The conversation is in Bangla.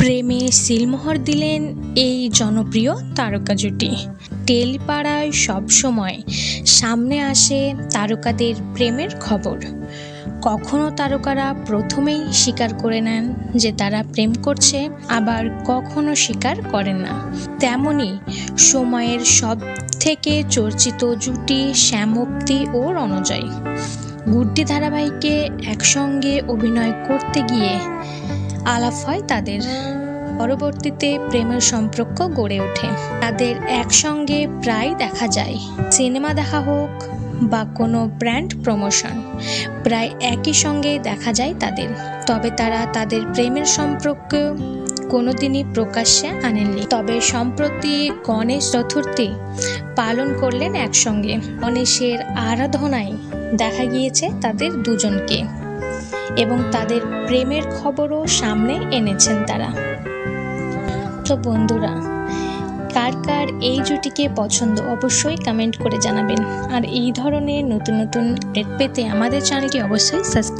প্রেমে সিলমোহর দিলেন এই জনপ্রিয় তারকা জুটি। টেলিপাড়ায় সবসময় সামনে আসে তারকাদের প্রেমের খবর। কখনো তারকারা প্রথমেই স্বীকার করে নেন যে তারা প্রেম করছে, আবার কখনো স্বীকার করেন না। তেমনি সময়ের সব থেকে চর্চিত জুটি শ্যামপ্তি ও রণজয়। গুড্ডি ধারাবাহিকে একসঙ্গে অভিনয় করতে গিয়ে আলাপ হয় তাদের। পরবর্তীতে প্রেমের সম্পর্ক গড়ে ওঠে। তাদের একসঙ্গে প্রায় দেখা যায়, সিনেমা দেখা হোক বা কোনো ব্র্যান্ড প্রমোশন, প্রায় একই সঙ্গে দেখা যায় তাদের। তবে তারা তাদের প্রেমের সম্পর্ক কোনোদিনই প্রকাশ্যে আনেননি। তবে সম্প্রতি গণেশ চতুর্থী পালন করলেন একসঙ্গে। গণেশের আরাধনায় দেখা গিয়েছে তাদের দুজনকে এবং তাদের প্রেমের খবরও সামনে এনেছেন তারা। তো বন্ধুরা, কার কার এই জুটিকে পছন্দ অবশ্যই কমেন্ট করে জানাবেন। আর এই ধরনের নতুন নতুন আপডেট পেতে আমাদের চ্যানেলটি অবশ্যই সাবস্ক্রাইব